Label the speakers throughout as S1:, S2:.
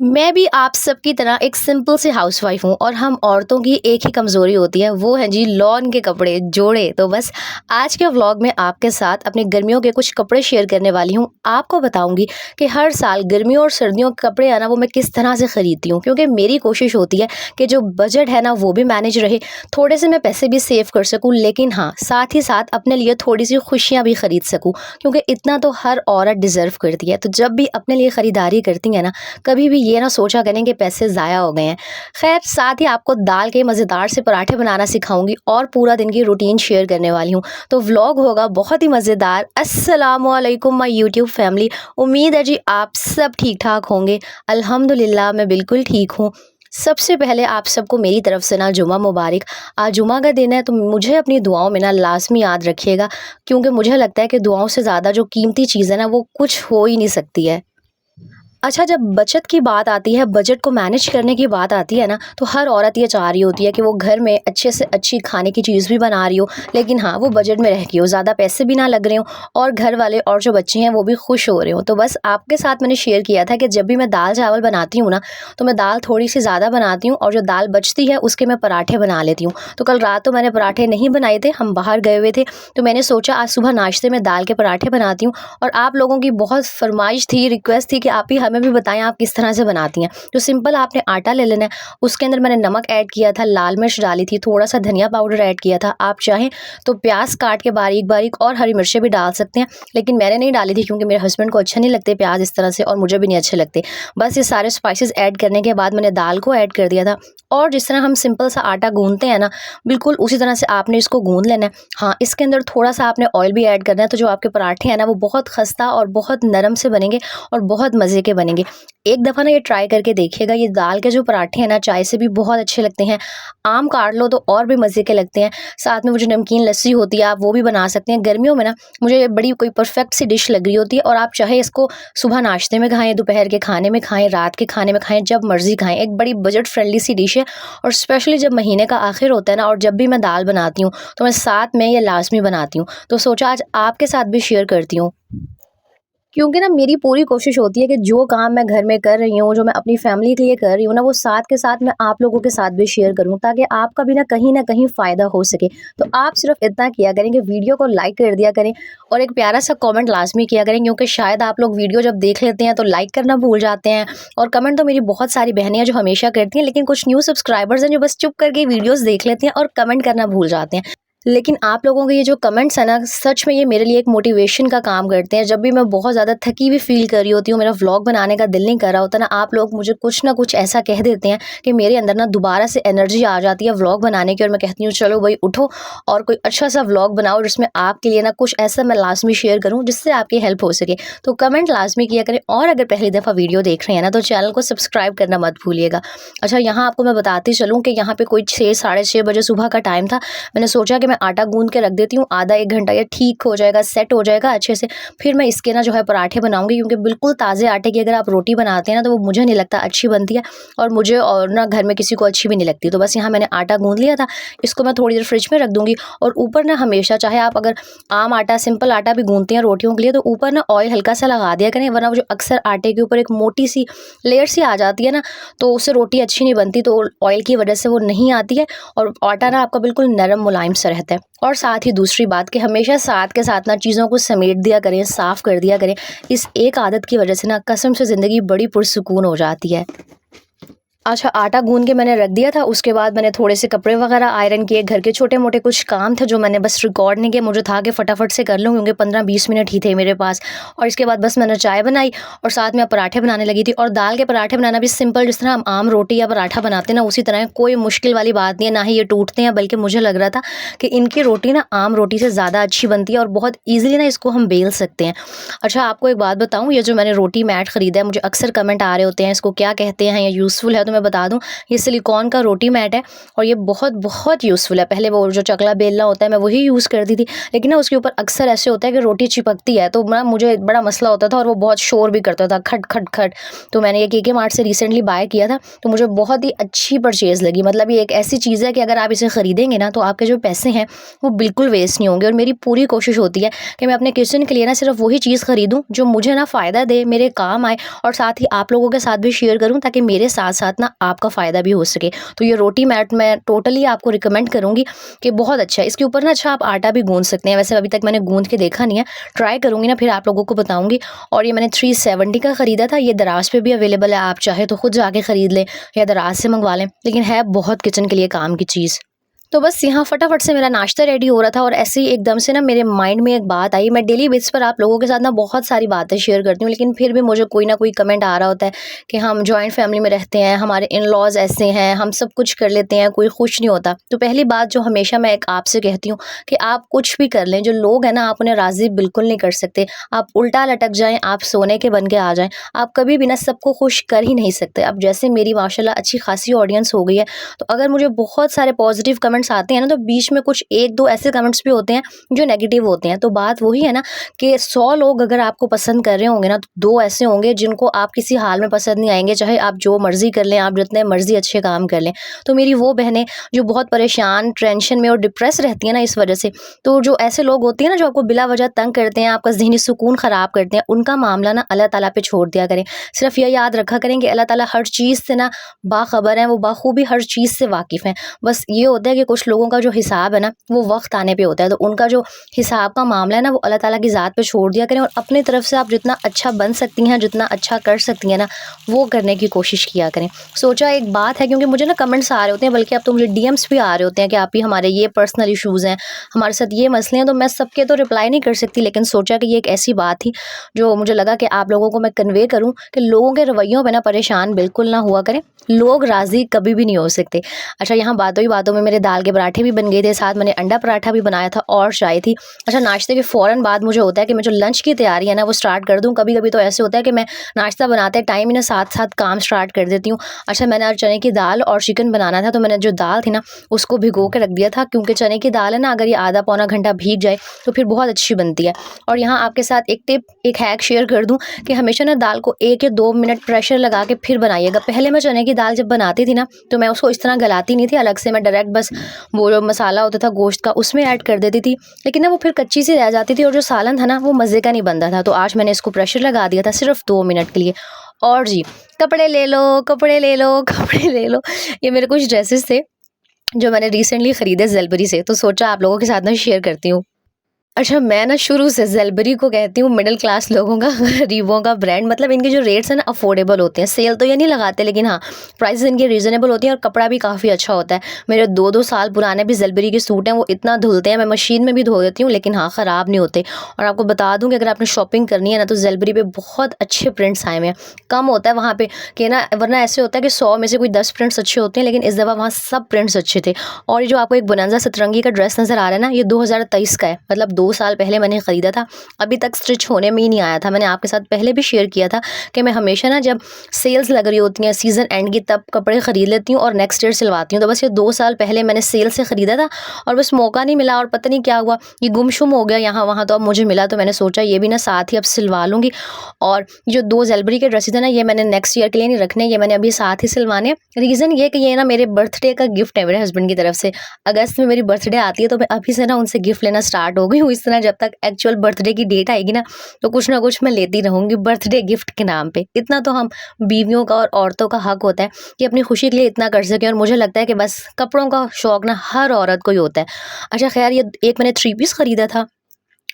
S1: मैं भी आप सबकी तरह एक सिंपल से हाउसवाइफ हूँ और हम औरतों की एक ही कमज़ोरी होती है, वो है जी लॉन के कपड़े जोड़े। तो बस आज के व्लॉग में आपके साथ अपने गर्मियों के कुछ कपड़े शेयर करने वाली हूँ। आपको बताऊँगी कि हर साल गर्मियों और सर्दियों के कपड़े है ना वो मैं किस तरह से ख़रीदती हूँ, क्योंकि मेरी कोशिश होती है कि जो बजट है ना वो भी मैनेज रहे, थोड़े से मैं पैसे भी सेव कर सकूँ, लेकिन हाँ साथ ही साथ अपने लिए थोड़ी सी खुशियाँ भी खरीद सकूँ, क्योंकि इतना तो हर औरत डिज़र्व करती है। तो जब भी अपने लिए ख़रीदारी करती है ना, कभी भी ये ना सोचा करें कि पैसे ज़ाया हो गए हैं। खैर साथ ही आपको दाल के मज़ेदार से पराठे बनाना सिखाऊंगी और पूरा दिन की रूटीन शेयर करने वाली हूँ। तो व्लॉग होगा बहुत ही मज़ेदार। अस्सलामु अलैकुम माय यूट्यूब फैमिली। उम्मीद है जी आप सब ठीक ठाक होंगे। अल्हम्दुलिल्लाह मैं बिल्कुल ठीक हूँ। सबसे पहले आप सबको मेरी तरफ से ना जुमा मुबारक। आज जुमा का दिन है, तो मुझे अपनी दुआओं में ना लाज़मी याद रखिएगा, क्योंकि मुझे लगता है कि दुआओं से ज़्यादा जो कीमती चीज़ है ना वो कुछ हो ही नहीं सकती है। अच्छा, जब बचत की बात आती है, बजट को मैनेज करने की बात आती है ना, तो हर औरत ये चाह रही होती है कि वो घर में अच्छे से अच्छी खाने की चीज़ भी बना रही हो, लेकिन हाँ, वो बजट में रह के हो, ज़्यादा पैसे भी ना लग रहे हो और घर वाले और जो बच्चे हैं वो भी खुश हो रहे हो। तो बस आपके साथ मैंने शेयर किया था कि जब भी मैं दाल चावल बनाती हूँ ना, तो मैं दाल थोड़ी-सी ज़्यादा बनाती हूँ और जो दाल बचती है उसके मैं पराठे बना लेती हूँ। तो कल रात तो मैंने पराठे नहीं बनाए थे, हम बाहर गए हुए थे, तो मैंने सोचा आज सुबह नाश्ते में दाल के पराठे बनाती हूँ। और आप लोगों की बहुत फ़रमाइश थी, रिक्वेस्ट थी कि आप ही हमें भी बताएँ आप किस तरह से बनाती हैं। तो सिंपल आपने आटा ले लेना है, उसके अंदर मैंने नमक ऐड किया था, लाल मिर्च डाली थी, थोड़ा-सा धनिया पाउडर ऐड किया था। आप चाहें तो प्याज़ काट के बारीक-बारीक और हरी मिर्चें भी डाल सकते हैं, लेकिन मैंने नहीं डाली थी क्योंकि मेरे हस्बैंड को अच्छे नहीं लगते प्याज़ इस तरह से और मुझे भी नहीं अच्छे लगते। बस ये सारे स्पाइसेस ऐड करने के बाद मैंने दाल को ऐड कर दिया था और जिस तरह हम सिंपल सा आटा गूँथते हैं ना, बिल्कुल उसी तरह से आपने इसको गूँथ लेना है। हाँ, इसके अंदर थोड़ा-सा आपने ऑयल भी ऐड करना है, तो जो आपके पराठे हैं ना वो बहुत खस्ता और बहुत नरम से बनेंगे और बहुत मज़े के बनेंगे। एक दफ़ा ना ये ट्राई करके देखिएगा, ये दाल के जो पराठे हैं ना चाय से भी बहुत अच्छे लगते हैं। आम काट लो तो और भी मज़े के लगते हैं। साथ में वो जो नमकीन लस्सी होती है आप वो भी बना सकते हैं। गर्मियों में ना मुझे ये बड़ी कोई परफेक्ट सी डिश लग रही होती है और आप चाहे इसको सुबह नाश्ते में खाएँ, दोपहर के खाने में खाएँ, रात के खाने में खाएँ, जब मर्ज़ी खाएँ। एक बड़ी बजट फ्रेंडली सी डिश है और स्पेशली जब महीने का आखिर होता है ना और जब भी मैं दाल बनाती हूँ, तो मैं साथ में ये लाज़मी बनाती हूँ। तो सोचा आज आपके साथ भी शेयर करती हूँ। क्योंकि ना मेरी पूरी कोशिश होती है कि जो काम मैं घर में कर रही हूँ, जो मैं अपनी फैमिली के लिए कर रही हूँ ना, वो साथ के साथ मैं आप लोगों के साथ भी शेयर करूँ, ताकि आपका भी ना कहीं फ़ायदा हो सके। तो आप सिर्फ़ इतना किया करें कि वीडियो को लाइक कर दिया करें और एक प्यारा-सा कमेंट लाज़मी किया करें, क्योंकि शायद आप लोग वीडियो जब देख लेते हैं तो लाइक करना भूल जाते हैं। और कमेंट तो मेरी बहुत सारी बहनें हैं जो हमेशा करती हैं, लेकिन कुछ न्यू सब्सक्राइबर्स हैं जो बस चुप करके वीडियोज़ देख लेते हैं और कमेंट करना भूल जाते हैं। लेकिन आप लोगों के ये जो कमेंट्स हैं ना, सच में ये मेरे लिए एक मोटिवेशन का काम करते हैं। जब भी मैं बहुत ज़्यादा थकी हुई फ़ील कर रही होती हूँ, मेरा व्लॉग बनाने का दिल नहीं कर रहा होता ना, आप लोग मुझे कुछ ना कुछ ऐसा कह देते हैं कि मेरे अंदर ना दोबारा से एनर्जी आ जाती है व्लॉग बनाने की और मैं कहती हूँ चलो भाई उठो और कोई अच्छा सा व्लॉग बनाओ जिसमें आपके लिए ना कुछ ऐसा मैं लाज़मी शेयर करूँ जिससे आपकी हेल्प हो सके। तो कमेंट लाज़मी किया करें और अगर पहली दफ़ा वीडियो देख रहे हैं ना, तो चैनल को सब्सक्राइब करना मत भूलिएगा। अच्छा, यहाँ आपको मैं बताती चलूँ कि यहाँ पे कोई 6 साढ़े 6 बजे सुबह का टाइम था। मैंने सोचा कि मैं आटा गूँथ के रख देती हूँ, आधा 1 घंटा ये ठीक हो जाएगा, सेट हो जाएगा अच्छे से। फिर मैं इसके ना जो है पराठे बनाऊँगी, क्योंकि बिल्कुल ताज़े आटे की अगर आप रोटी बनाते हैं ना, तो वो मुझे नहीं लगता अच्छी बनती है और मुझे और ना घर में किसी को अच्छी भी नहीं लगती। तो बस यहाँ मैंने आटा गूँथ लिया था, इसको मैं थोड़ी देर फ्रिज में रख दूँगी और ऊपर ना हमेशा चाहे आप अगर आम आटा, सिंपल आटा भी गूँथते हैं रोटियों के लिए, तो ऊपर ना ऑयल हल्का सा लगा दिया करें, वरना वो जो अक्सर आटे के ऊपर एक मोटी सी लेयर सी आ जाती है ना, तो उससे रोटी अच्छी नहीं बनती, तो ऑयल की वजह से वो नहीं आती है और आटा ना आपका बिल्कुल नरम मुलायम सा रहता है। और साथ ही दूसरी बात कि हमेशा साथ के साथ ना चीज़ों को समेट दिया करें, साफ़ कर दिया करें। इस एक आदत की वजह से ना कसम से ज़िंदगी बड़ी पुरसुकून हो जाती है। अच्छा, आटा गूँथ के मैंने रख दिया था, उसके बाद मैंने थोड़े से कपड़े वगैरह आयरन किए, घर के छोटे-मोटे कुछ काम थे जो मैंने बस रिकॉर्ड नहीं किए, मुझे था कि फटाफट से कर लूँ क्योंकि 15-20 मिनट ही थे मेरे पास। और इसके बाद बस मैंने चाय बनाई और साथ में पराठे बनाने लगी थी और दाल के पराठे बनाना भी सिंपल जिस तरह हम आम रोटी या पराठा बनाते हैं ना, उसी तरह है, कोई मुश्किल वाली बात नहीं है, ना ही ये टूटते हैं, बल्कि मुझे लग रहा था कि इनकी रोटी ना आम रोटी से ज़्यादा अच्छी बनती है और बहुत ईज़िली ना इसको हम बेल सकते हैं। अच्छा, आपको एक बात बताऊँ, ये जो मैंने रोटी मैट ख़रीदा है, मुझे अक्सर कमेंट आ रहे होते हैं इसको क्या कहते हैं, ये यूज़फुल है? तो तो मैं बता दूँ, ये सिलिकॉन का रोटी मैट है और ये बहुत बहुत यूज़फुल है। पहले वो जो चकला बेलना होता है मैं वही यूज़ करती थी, लेकिन ना उसके ऊपर अक्सर ऐसे होता है कि रोटी चिपकती है, तो ना मुझे बड़ा मसला होता था और वो बहुत शोर भी करता था, खट खट खट। तो मैंने ये केके मार्ट से रिसेंटली बाय किया था, तो मुझे बहुत ही अच्छी परचेज़ लगी। मतलब ये एक ऐसी चीज़ है कि अगर आप इसे खरीदेंगे ना तो आपके जो पैसे हैं वो बिल्कुल वेस्ट नहीं होंगे। और मेरी पूरी कोशिश होती है कि मैं अपने किचन के लिए ना सिर्फ वही चीज़ खरीदूँ जो मुझे ना फ़ायदा दे, मेरे काम आए, और साथ ही आप लोगों के साथ भी शेयर करूँ ताकि मेरे साथ साथ ना आपका फ़ायदा भी हो सके। तो ये रोटी मैट मैं टोटली आपको रिकमेंड करूँगी कि बहुत अच्छा है। इसके ऊपर ना अच्छा आप आटा भी गूँथ सकते हैं। वैसे अभी तक मैंने गूँथ के देखा नहीं है, ट्राई करूँगी ना फिर आप लोगों को बताऊँगी। और ये मैंने 370 का ख़रीदा था। ये दराज पे भी अवेलेबल है, आप चाहे तो खुद जाके ख़रीद लें या दराज से मंगवा लें, लेकिन है बहुत किचन के लिए काम की चीज़। तो बस यहाँ फटाफट से मेरा नाश्ता रेडी हो रहा था और ऐसे ही एकदम से ना मेरे माइंड में एक बात आई। मैं डेली बेस पर आप लोगों के साथ ना बहुत सारी बातें शेयर करती हूँ, लेकिन फिर भी मुझे कोई ना कोई कमेंट आ रहा होता है कि हम जॉइंट फैमिली में रहते हैं, हमारे इन लॉज ऐसे हैं, हम सब कुछ कर लेते हैं, कोई खुश नहीं होता। तो पहली बात जो हमेशा मैं एक आपसे कहती हूँ कि आप कुछ भी कर लें, जो लोग हैं ना आप उन्हें राज़ी बिल्कुल नहीं कर सकते। आप उल्टा लटक जाएँ, आप सोने के बन के आ जाएँ, आप कभी भी ना सबको खुश कर ही नहीं सकते। अब जैसे मेरी माशाल्लाह अच्छी खासी ऑडियंस हो गई है, तो अगर मुझे बहुत सारे पॉजिटिव कमेंट्स आते हैं ना, तो बीच में कुछ 1-2 ऐसे कमेंट्स भी होते हैं जो नेगेटिव होते हैं। तो बात वही है ना कि 100 लोग अगर आपको पसंद कर रहे होंगे ना, तो 2 ऐसे होंगे जिनको आप किसी हाल में पसंद नहीं आएँगे, चाहे आप जो मर्ज़ी कर लें, आप जितने मर्ज़ी अच्छे काम कर लें। तो मेरी वो बहनें जो बहुत परेशान, टेंशन में और डिप्रेस रहती हैं ना इस वजह से, तो जो ऐसे लोग होते हैं ना जो आपको बिला वजह तंग करते हैं, आपका ज़हनी सुकून ख़राब करते हैं, उनका मामला ना अल्लाह ताला पे छोड़ दिया करें। सिर्फ़ ये याद रखा करें कि अल्लाह ताला हर चीज़ से ना बाख़बर हैं, वो बाख़ूबी हर चीज़ से वाकिफ़ हैं। बस ये होता है कि कुछ लोगों का जो हिसाब है ना वो वक्त आने पे होता है, तो उनका जो हिसाब का मामला है ना वो अल्लाह ताला की ज़ात पे छोड़ दिया करें और अपनी तरफ से आप जितना अच्छा बन सकती हैं, जितना अच्छा कर सकती हैं ना, वो करने की कोशिश किया करें। सोचा एक बात है, क्योंकि मुझे ना कमेंट्स आ रहे होते हैं, बल्कि अब तो मुझे डीएम्स भी आ रहे होते हैं कि आप ही हमारे ये पर्सनल इश्यूज़ हैं, हमारे साथ ये मसले हैं, तो मैं सबके तो रिप्लाई नहीं कर सकती, लेकिन सोचा कि ये एक ऐसी बात थी जो मुझे लगा कि आप लोगों को मैं कन्वे करूँ कि लोगों के रवैयों पे ना परेशान बिल्कुल ना हुआ करें। लोग राज़ी कभी भी नहीं हो सकते। अच्छा, यहाँ बातों ही बातों में मेरे दाल के पराठे भी बन गए थे, साथ मैंने अंडा पराठा भी बनाया था और चाय थी। अच्छा, नाश्ते के फ़ौरन बाद मुझे होता है कि मैं जो लंच की तैयारी है ना वो स्टार्ट कर दूँ। कभी-कभी तो ऐसे होता है कि मैं नाश्ता बनाते टाइम ही ना साथ-साथ काम स्टार्ट कर देती हूँ। अच्छा, मैंने आज चने की दाल और चिकन बनाना था, तो मैंने जो दाल थी ना उसको भिगो के रख दिया था, क्योंकि चने की दाल है ना अगर ये आधा पौना घंटा भीग जाए तो फिर बहुत अच्छी बनती है। और यहाँ आपके साथ एक टिप, एक हैक शेयर कर दूँ कि हमेशा ना दाल को 1 या 2 मिनट प्रेशर लगा के फिर बनाइएगा। पहले मैं चने की दाल जब बनाती थी ना तो मैं उसको इस तरह गलाती नहीं थी अलग से, मैं डायरेक्ट बस वो जो मसाला होता था गोश्त का उसमें ऐड कर देती थी, लेकिन ना वो फिर कच्ची सी रह जाती थी और जो सालन था ना वो मज़े का नहीं बनता था। तो आज मैंने इसको प्रेशर लगा दिया था सिर्फ 2 मिनट के लिए। और जी, कपड़े ले लो, कपड़े ले लो, कपड़े ले लो। ये मेरे कुछ ड्रेसेस थे जो मैंने रिसेंटली खरीदे ज़ेलबरी से, तो सोचा आप लोगों के साथ ना शेयर करती हूँ। अच्छा, मैं ना शुरू से ज़ेलबरी को कहती हूँ मिडिल क्लास लोगों का गरीबों का ब्रांड। मतलब इनके जो रेट्स हैं ना अफोर्डेबल होते हैं। सेल तो ये नहीं लगाते, लेकिन हाँ, प्राइसेस इनके रीज़नेबल होती हैं और कपड़ा भी काफ़ी अच्छा होता है। मेरे 2-2 साल पुराने भी ज़ेलबरी के सूट हैं, वो इतना धुलते हैं, मैं मशीन में भी धो देती हूँ, लेकिन हाँ, ख़राब नहीं होते। और आपको बता दूँ कि अगर आपने शॉपिंग करनी है ना तो ज़ेलबरी पे बहुत अच्छे प्रिंट्स आए हुए हैं। कम होता है वहाँ पे कि ना, वरना ऐसे होता है कि 100 में से कोई 10 प्रिंट्स अच्छे होते हैं, लेकिन इस दफ़ा वहाँ सब प्रिंट्स अच्छे थे। और ये जो आपको एक बोनांज़ा सतरंगी का ड्रेस नज़र आ रहा है ना, ये 2023 का है। मतलब 2 साल पहले मैंने ख़रीदा था, अभी तक स्टिच होने में ही नहीं आया था। मैंने आपके साथ पहले भी शेयर किया था कि मैं हमेशा ना जब सेल्स लग रही होती हैं सीज़न एंड की, तब कपड़े ख़रीद लेती हूँ और नेक्स्ट ईयर सिलवाती हूँ। तो बस ये 2 साल पहले मैंने सेल से ख़रीदा था और बस मौका नहीं मिला और पता नहीं क्या हुआ, ये गुमशुम हो गया यहाँ वहाँ, तो अब मुझे मिला, तो मैंने सोचा ये भी ना साथ ही अब सिलवा लूँगी। और जो 2 ज़ेलबरी के ड्रेसेस हैं ना, ये मैंने नेक्स्ट ईयर के लिए नहीं रखने, ये मैंने अभी साथ ही सिलवाने। रीज़न ये कि ये ना मेरे बर्थडे का गिफ्ट है मेरे हस्बैंड की तरफ से। अगस्त में मेरी बर्थडे आती है, तो मैं अभी से ना उनसे गिफ्ट लेना स्टार्ट हो गई हूँ। इस तरह जब तक एक्चुअल बर्थडे की डेट आएगी ना, तो कुछ ना कुछ मैं लेती रहूँगी बर्थडे गिफ्ट के नाम पे। इतना तो हम बीवियों का और औरतों का हक होता है कि अपनी खुशी के लिए इतना कर सकें, और मुझे लगता है कि बस कपड़ों का शौक ना हर औरत को ही होता है। अच्छा, ख़ैर, ये एक मैंने 3 पीस ख़रीदा था,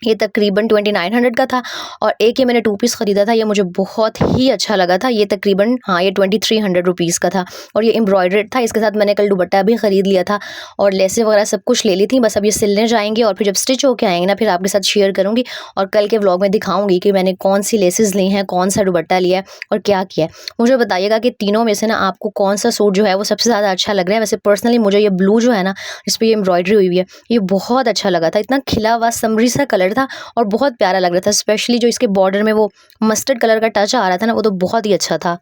S1: ये तकरीबन 2900 का था, और एक ये मैंने 2 पीस ख़रीदा था, ये मुझे बहुत ही अच्छा लगा था। ये तकरीबन, हाँ, ये 2300 रुपीज़ का था और ये एम्ब्रॉयडर्ड था। इसके साथ मैंने कल दुपट्टा भी ख़रीद लिया था और लेसें वगैरह सब कुछ ले ली थी। बस अब ये सिलने जाएँगे और फिर जब स्टिच होके आएँगे ना, फिर आपके साथ शेयर करूँगी और कल के व्लॉग में दिखाऊँगी कि मैंने कौन-सी लेसेस ली हैं, कौन-सा दुपट्टा लिया है और क्या किया है। मुझे बताइएगा कि तीनों में से ना आपको कौन-सा सूट जो है वो सबसे ज़्यादा अच्छा लग रहा है। वैसे पर्सनली मुझे ये ब्लू जो है ना, जिस पे ये एम्ब्रॉयडरी हुई हुई है, ये बहुत अच्छा लगा था। इतना खिला हुआ समरी सा कलर था और बहुत प्यारा लग रहा था। स्पेशली जो इसके बॉर्डर में वो मस्टर्ड कलर का टच आ रहा था ना, वो तो बहुत ही अच्छा था।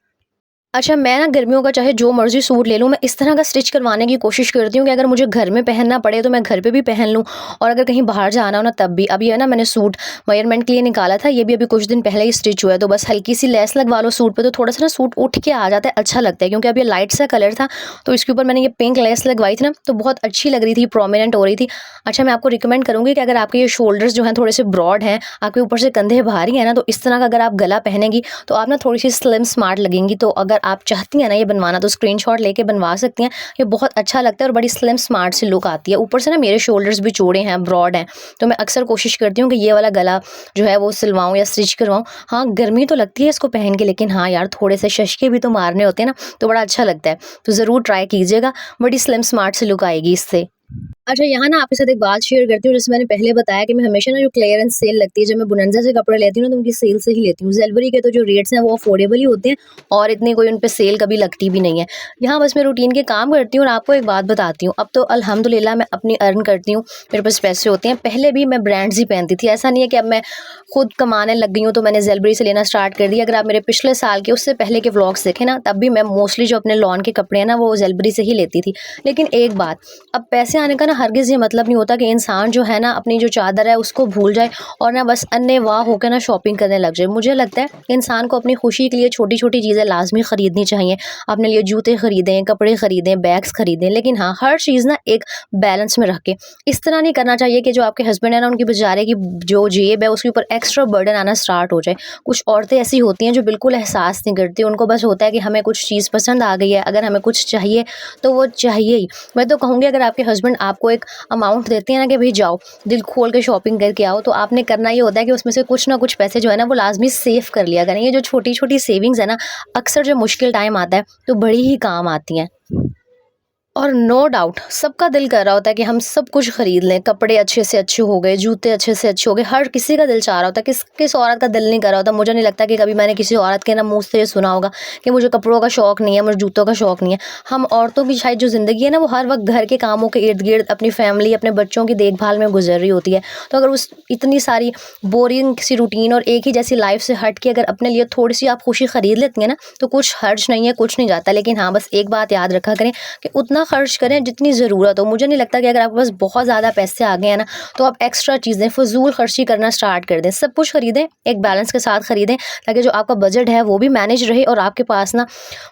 S1: अच्छा, मैं ना गर्मियों का चाहे जो मर्ज़ी सूट ले लूँ, मैं इस तरह का स्टिच करवाने की कोशिश करती हूँ कि अगर मुझे घर में पहनना पड़े तो मैं घर पे भी पहन लूँ, और अगर कहीं बाहर जाना हो ना तब भी। अभी है ना, मैंने सूट मेजरमेंट के लिए निकाला था, ये भी अभी कुछ दिन पहले ही स्टिच हुआ है, तो बस हल्की-सी लेस लगवा लो सूट पे तो थोड़ा-सा ना सूट उठ के आ जाता है, अच्छा लगता है। क्योंकि अब ये लाइट सा कलर था, तो इसके ऊपर मैंने ये पिंक लेस लगवाई थी ना, तो बहुत अच्छी लग रही थी, प्रोमिनेंट हो रही थी। अच्छा, मैं आपको रिकमेंड करूँगी कि अगर आपके ये शोल्डर्स जो हैं थोड़े-से ब्रॉड हैं, आपके ऊपर से कंधे भारी हैं ना, तो इस तरह का अगर आप गला पहनेंगी तो आप ना थोड़ी-सी स्लिम स्मार्ट लगेंगी। तो अगर आप चाहती हैं ना ये बनवाना, तो स्क्रीनशॉट लेके बनवा सकती हैं। ये बहुत अच्छा लगता है और बड़ी स्लिम स्मार्ट सी लुक आती है। ऊपर से ना मेरे शोल्डर्स भी चौड़े हैं, ब्रॉड हैं, तो मैं अक्सर कोशिश करती हूँ कि ये वाला गला जो है वो सिलवाऊँ या स्टिच करवाऊँ। हाँ, गर्मी तो लगती है इसको पहन के, लेकिन हाँ यार, थोड़े से शशके भी तो मारने होते हैं ना, तो बड़ा अच्छा लगता है। तो ज़रूर ट्राई कीजिएगा, बड़ी स्लिम स्मार्ट सी लुक आएगी इससे। अच्छा, यहाँ ना आपके साथ एक बात शेयर करती हूँ। जैसे मैंने पहले बताया कि मैं हमेशा ना जो क्लियरेंस सेल लगती है, जब मैं बोनांज़ा से कपड़े लेती हूँ ना, तो उनकी सेल से ही लेती हूँ। ज़ेलबरी के तो जो रेट्स हैं वो अफोर्डेबल ही होते हैं, और इतनी कोई उन पे सेल कभी लगती भी नहीं है। यहाँ बस मैं रूटीन के काम करती हूँ और आपको एक बात बताती हूँ, अब तो अल्हम्दुलिल्लाह मैं अपनी अर्न करती हूँ, मेरे पास पैसे होते हैं। पहले भी मैं ब्रांड्स ही पहनती थी, ऐसा नहीं है कि अब मैं खुद कमाने लग गई हूँ तो मैंने ज़ेलबरी से लेना स्टार्ट कर दिया। अगर आप मेरे पिछले साल के, उससे पहले के व्लॉग्स देखें ना, तब भी मैं मोस्टली जो अपने लॉन के कपड़े हैं ना, वो ज़ेलबरी से ही लेती थी। लेकिन एक बात, अब पैसे आने का ना हरगिज़ ये मतलब नहीं होता कि इंसान जो है ना अपनी जो चादर है उसको भूल जाए और ना बस अन्नेवाह होकर ना शॉपिंग करने लग जाए। मुझे लगता है इंसान को अपनी खुशी के लिए छोटी-छोटी चीज़ें लाज़मी ख़रीदनी चाहिए। अपने लिए जूते खरीदें, कपड़े खरीदें, बैग्स खरीदें, लेकिन हाँ, हर चीज़ ना एक बैलेंस में रख के। इस तरह नहीं करना चाहिए कि जो आपके हस्बैंड है ना, उनकी बेचारे की जो जेब है उसके ऊपर एक्स्ट्रा बर्डन आना स्टार्ट हो जाए। कुछ औरतें ऐसी होती हैं जो बिल्कुल एहसास नहीं करती, उनको बस होता है कि हमें कुछ चीज़ पसंद आ गई है, अगर हमें कुछ चाहिए तो वो चाहिए ही। मैं तो कहूँगी, अगर आपके हस्बैंड आपको एक अमाउंट देते हैं ना कि भई जाओ, दिल खोल के शॉपिंग करके आओ, तो आपने करना ये होता है कि उसमें से कुछ ना कुछ पैसे जो है ना वो लाज़मी सेव कर लिया करें। ये जो छोटी-छोटी सेविंग्स है ना, अक्सर जब मुश्किल टाइम आता है तो बड़ी ही काम आती हैं। और नो डाउट सबका दिल कर रहा होता है कि हम सब कुछ खरीद लें, कपड़े अच्छे से अच्छे हो गए, जूते अच्छे से अच्छे हो गए, हर किसी का दिल चाह रहा होता है। किस किस औरत का दिल नहीं कर रहा होता। मुझे नहीं लगता कि कभी मैंने किसी औरत के ना मुँह से ये सुना होगा कि मुझे कपड़ों का शौक नहीं है, मुझे जूतों का शौक नहीं है। हम औरतों की शायद जो ज़िंदगी है ना, वो हर वक्त घर के कामों के इर्द गिर्द अपनी फैमिली, अपने बच्चों की देखभाल में गुजर रही होती है। तो अगर उस इतनी सारी बोरिंग सी रूटीन और एक ही जैसी लाइफ से हट के अगर अपने लिए थोड़ी सी आप खुशी खरीद लेती हैं ना, तो कुछ हर्ज नहीं है, कुछ नहीं जाता। लेकिन हाँ, बस एक बात याद रखा करें कि उतना खर्च करें जितनी ज़रूरत हो। मुझे नहीं लगता कि अगर आपके पास बहुत ज़्यादा पैसे आ गए हैं ना, तो आप एक्स्ट्रा चीज़ें फ़िज़ूल खर्ची करना स्टार्ट कर दें। सब कुछ खरीदें, एक बैलेंस के साथ खरीदें, ताकि जो आपका बजट है वो भी मैनेज रहे और आपके पास ना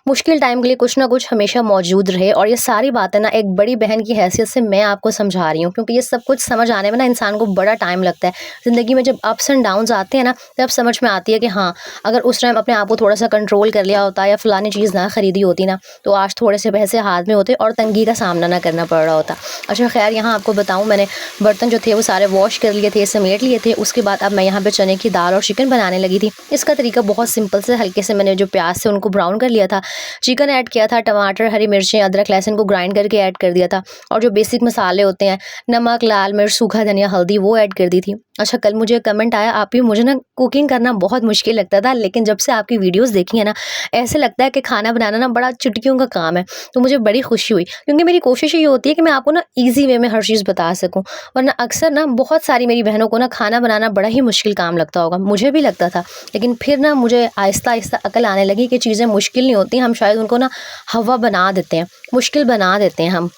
S1: मुश्किल टाइम के लिए कुछ ना कुछ हमेशा मौजूद रहे। और ये सारी बातें ना एक बड़ी बहन की हैसियत से मैं आपको समझा रही हूँ, क्योंकि ये सब कुछ समझ आने में ना इंसान को बड़ा टाइम लगता है। ज़िंदगी में जब अप्स एंड डाउन्स आते हैं ना, तब समझ में आती है कि हाँ, अगर उस टाइम अपने आप को थोड़ा-सा कंट्रोल कर लिया होता या फलानी चीज़ ना खरीदी होती ना, तो आज थोड़े से पैसे हाथ में होते और तंगी का सामना ना करना पड़ रहा होता। अच्छा ख़ैर, यहाँ आपको बताऊँ, मैंने बर्तन जो थे वो सारे वॉश कर लिए थे, समेट लिए थे। उसके बाद अब मैं यहाँ पे चने की दाल और चिकन बनाने लगी थी। इसका तरीका बहुत सिंपल से, हल्के से मैंने जो प्याज़ थे उनको ब्राउन कर लिया था, चिकन ऐड किया था, टमाटर, हरी मिर्चें, अदरक, लहसुन को ग्राइंड करके ऐड कर दिया था, और जो बेसिक मसाले होते हैं, नमक, लाल मिर्च, सूखा धनिया, हल्दी, वो ऐड कर दी थी। अच्छा, कल मुझे कमेंट आया, आप ही, मुझे ना कुकिंग करना बहुत मुश्किल लगता था, लेकिन जब से आपकी वीडियोस देखी है ना, ऐसे लगता है कि खाना बनाना ना बड़ा चुटकियों का काम है। तो मुझे बड़ी खुशी हुई, क्योंकि मेरी कोशिश ये होती है कि मैं आपको ना ईज़ी वे में हर चीज़ बता सकूँ। वरना अक्सर ना बहुत सारी मेरी बहनों को ना खाना बनाना बड़ा ही मुश्किल काम लगता होगा, मुझे भी लगता था। लेकिन फिर ना मुझे आहिस्ता-आहिस्ता अकल आने लगी कि चीज़ें मुश्किल नहीं होती, हम शायद उनको ना हवा बना देते हैं, मुश्किल बना देते हैं हम।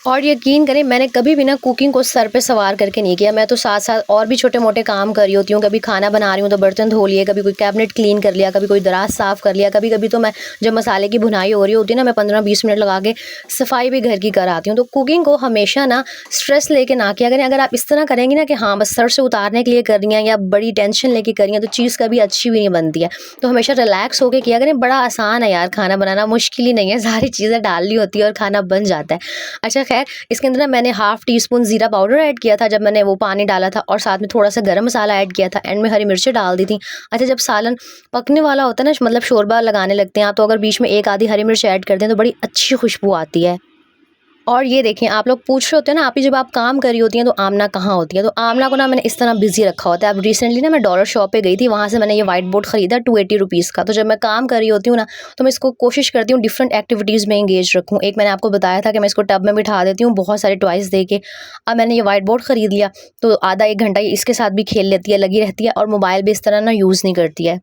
S1: और यकीन करें, मैंने कभी भी ना कुकिंग को सर पे सवार करके नहीं किया। मैं तो साथ-साथ और भी छोटे-मोटे काम कर रही होती हूँ। कभी खाना बना रही हूँ तो बर्तन धो लिए, कभी कोई कैबिनेट क्लीन कर लिया, कभी कोई दराज साफ़ कर लिया, कभी-कभी तो मैं, जब मसाले की भुनाई हो रही होती है ना, मैं 15-20 मिनट लगा के सफाई भी घर की कर आती हूँ। तो कुकिंग को हमेशा ना स्ट्रेस लेके ना किया करें। अगर आप इस तरह करेंगी ना कि हाँ, बस सर से उतारने के लिए कर रही हैं या बड़ी टेंशन लेके कर रही हैं, तो चीज़ कभी अच्छी भी नहीं बनती है। तो हमेशा रिलैक्स होके किया करें। बड़ा आसान है यार, खाना बनाना मुश्किल ही नहीं है, सारी चीज़ें डालनी होती है और खाना बन जाता है। अच्छा ख़ैर, इसके अंदर ना मैंने हाफ़ टी स्पून ज़ीरा पाउडर ऐड किया था जब मैंने वो पानी डाला था, और साथ में थोड़ा-सा गरम मसाला ऐड किया था, एंड में हरी मिर्चें डाल दी थी। अच्छा, जब सालन पकने वाला होता है ना, मतलब शोरबा लगाने लगते हैं आप, तो अगर बीच में एक आधी हरी मिर्च ऐड कर दें तो बड़ी अच्छी खुशबू आती है। और ये देखिए, आप लोग पूछ रहे होते हैं ना, आप ही जब आप काम कर रही होती हैं तो आमना कहाँ होती है, तो आमना को ना मैंने इस तरह बिज़ी रखा होता है। अब रिसेंटली ना मैं डॉलर शॉप पे गई थी, वहाँ से मैंने ये व्हाइट बोर्ड ख़रीदा 280 रुपीज़ का। तो जब मैं काम कर रही होती हूँ ना, तो मैं इसको कोशिश करती हूँ डिफरेंट एक्टिविटीज़ में एंगेज रखूँ। एक मैंने आपको बताया था कि मैं इसको टब में बिठा देती हूँ बहुत सारे टॉयज़ दे के। अब मैंने ये व्हाइट बोर्ड ख़रीद लिया, तो आधा 1 घंटा ये इसके साथ भी खेल लेती है, लगी रहती है, और मोबाइल भी इस तरह ना यूज़ नहीं करती है।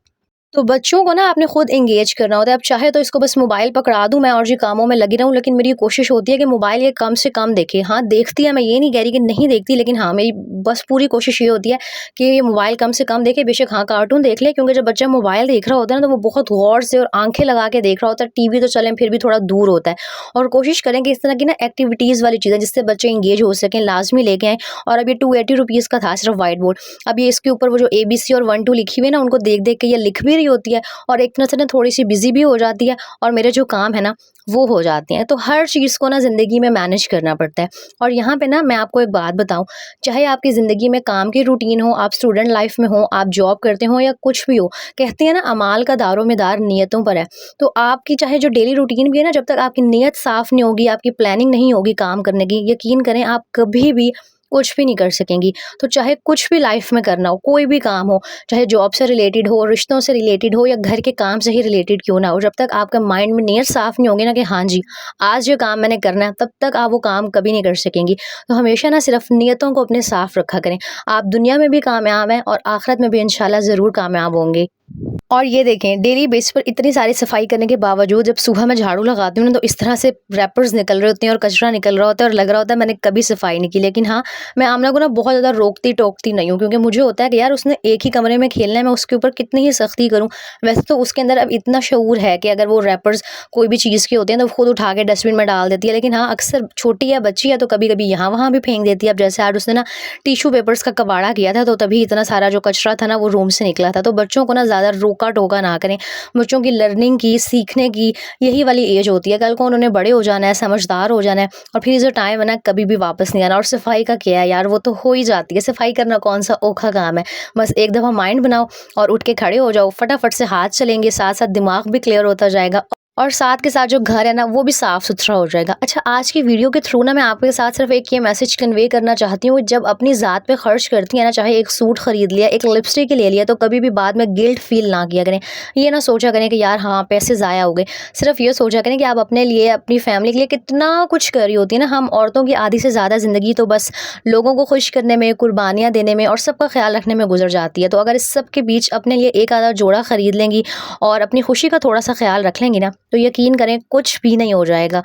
S1: तो बच्चों को ना आपने खुद एंगेज करना होता है। अब चाहे तो इसको बस मोबाइल पकड़ा दूँ मैं और जी कामों में लगी रहूँ, लेकिन मेरी कोशिश होती है कि मोबाइल ये कम से कम देखे। हाँ, देखती है, मैं ये नहीं कह रही कि नहीं देखती, लेकिन हाँ, मेरी बस पूरी कोशिश ये होती है कि ये मोबाइल कम से कम देखे। बेशक हाँ, कार्टून देख ले, क्योंकि जब बच्चा मोबाइल देख रहा होता है ना, तो वो बहुत गौर से और आँखें लगा के देख रहा होता है। टीवी तो चलें फिर भी थोड़ा दूर होता है, और कोशिश करें कि इस तरह की ना एक्टिविटीज़ वाली चीज़ें जिससे बच्चे एंगेज हो सकें, लाज़मी लेके आएँ। और अब ये ₹280 का था सिर्फ़ व्हाइट बोर्ड। अब ये इसके ऊपर वो जो एबीसी और 1 2 लिखी हुई है ना, उनको देख-देख के ये लिख भी रही होती है, और एक तरह से ना थोड़ी-सी बिज़ी भी हो जाती है, और मेरे जो काम है ना वो हो जाते हैं। तो हर चीज़ को ना ज़िंदगी में मैनेज करना पड़ता है। और यहाँ पे ना मैं आपको एक बात बताऊँ, चाहे आपकी ज़िंदगी में काम की रूटीन हो, आप स्टूडेंट लाइफ़ में हो, आप जॉब करते हो या कुछ भी हो, कहते हैं ना अमाल का दारोमदार नियतों पर है। तो आपकी चाहे जो डेली रूटीन भी है ना, जब तक आपकी नीयत साफ़ नहीं होगी, आपकी प्लानिंग नहीं होगी काम करने की, यकीन करें आप कभी भी कुछ भी नहीं कर सकेंगी। तो चाहे कुछ भी लाइफ में करना हो, कोई भी काम हो, चाहे जॉब से रिलेटेड हो, रिश्तों से रिलेटेड हो, या घर के काम से ही रिलेटेड क्यों ना हो, जब तक आपका माइंड में नियत साफ नहीं होगी ना कि हाँ जी, आज ये काम मैंने करना है, तब तक आप वो काम कभी नहीं कर सकेंगी। तो हमेशा ना सिर्फ नियतों को अपने साफ रखा करें। आप दुनिया में भी कामयाब हैं और आखिरत में भी इंशाल्लाह ज़रूर कामयाब होंगे। और ये देखें, डेली बेस पर इतनी सारी सफाई करने के बावजूद जब सुबह मैं झाड़ू लगाती हूँ ना, तो इस तरह से रैपर्स निकल रहे होते हैं और कचरा निकल रहा होता है, और लग रहा होता है मैंने कभी सफाई नहीं की। लेकिन हाँ, मैं आमना को ना बहुत ज़्यादा रोकती टोकती नहीं हूँ, क्योंकि मुझे होता है कि यार उसने एक ही कमरे में खेलना है, मैं उसके ऊपर कितनी ही सख्ती करूँ। वैसे तो उसके अंदर अब इतना शऊर है कि अगर वो रैपर्स कोई भी चीज़ के होते हैं तो खुद उठा के डस्टबिन में डाल देती है। लेकिन हाँ, अक्सर छोटी है, बच्ची है, तो कभी कभी यहाँ वहाँ भी फेंक देती है। अब जैसे आज उसने ना टिश्यू पेपर्स का कबाड़ा किया था, तो तभी इतना सारा जो कचरा था ना वो रूम से निकला था। तो बच्चों को ना ज़्यादा रोका टोका ना करें। बच्चों की लर्निंग की, सीखने की यही वाली एज होती है। कल को उन्होंने बड़े हो जाना है, समझदार हो जाना है, और फिर ये जो टाइम है ना कभी भी वापस नहीं आना। और सफाई का क्या है यार, वो तो हो ही जाती है। सफाई करना कौन सा औखा काम है। बस एक दफ़ा माइंड बनाओ और उठ के खड़े हो जाओ, फटाफट से हाथ चलेंगे, साथ साथ दिमाग भी क्लियर होता जाएगा, और साथ के साथ जो घर है ना वो भी साफ़ सुथरा हो जाएगा। अच्छा, आज की वीडियो के थ्रू ना मैं आपके साथ सिर्फ एक ये मैसेज कन्वे करना चाहती हूँ, जब अपनी ज़ात पे खर्च करती हैं ना, चाहे एक सूट ख़रीद लिया, एक लिपस्टिक ले लिया, तो कभी भी बाद में गिल्ट फील ना किया करें। ये ना सोचा करें कि यार हाँ, पैसे ज़ाया हो गए। सिर्फ ये सोचा करें कि आप अपने लिए, अपनी फैमिली के लिए कितना कुछ कर रही होती है ना। हम औरतों की आधी से ज़्यादा ज़िंदगी तो बस लोगों को खुश करने में, कुर्बानियाँ देने में और सबका ख्याल रखने में गुजर जाती है। तो अगर इस सब के बीच अपने लिए एक आधा जोड़ा ख़रीद लेंगी और अपनी खुशी का थोड़ा सा ख्याल रख लेंगी ना, तो यकीन करें कुछ भी नहीं हो जाएगा।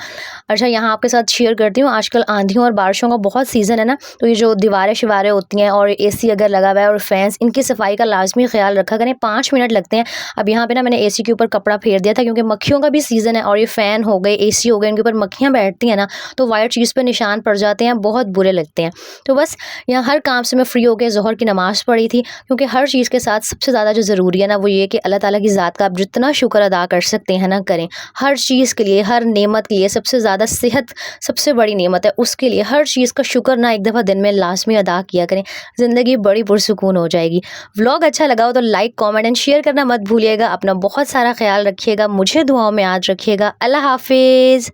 S1: अच्छा, यहाँ आपके साथ शेयर करती हूँ, आजकल आंधियों और बारिशों का बहुत सीज़न है ना, तो ये जो दीवारें-शिवारें होती हैं और एसी अगर लगा हुआ है और फैंस, इनकी सफाई का लाज़मी ख्याल रखा करें। 5 मिनट लगते हैं। अब यहाँ पे ना मैंने एसी के ऊपर कपड़ा फेर दिया था, क्योंकि मक्खियों का भी सीज़न है, और ये फ़ैन हो गए, एसी हो गए, इनके ऊपर मक्खियाँ बैठती हैं ना, तो वाइट चीज़ पे निशान पड़ जाते हैं, बहुत बुरे लगते हैं। तो बस यहाँ हर काम से मैं फ्री हो के ज़ोहर की नमाज़ पढ़ी थी, क्योंकि हर चीज़ के साथ सबसे ज़्यादा जो ज़रूरी है ना, वो ये कि अल्लाह ताला की ज़ात का आप जितना शुक्र अदा कर सकते हैं ना, करें। हर चीज़ के लिए, हर नेमत के लिए, सबसे ज़्यादा सेहत सबसे बड़ी नेमत है, उसके लिए हर चीज़ का शुक्र ना एक दफ़ा दिन में लाज़मी अदा किया करें। ज़िंदगी बड़ी पुरसुकून हो जाएगी। व्लॉग अच्छा लगा हो तो लाइक, कमेंट एंड शेयर करना मत भूलिएगा। अपना बहुत सारा ख्याल रखिएगा, मुझे दुआओं में याद रखिएगा। अल्लाह हाफ़िज़।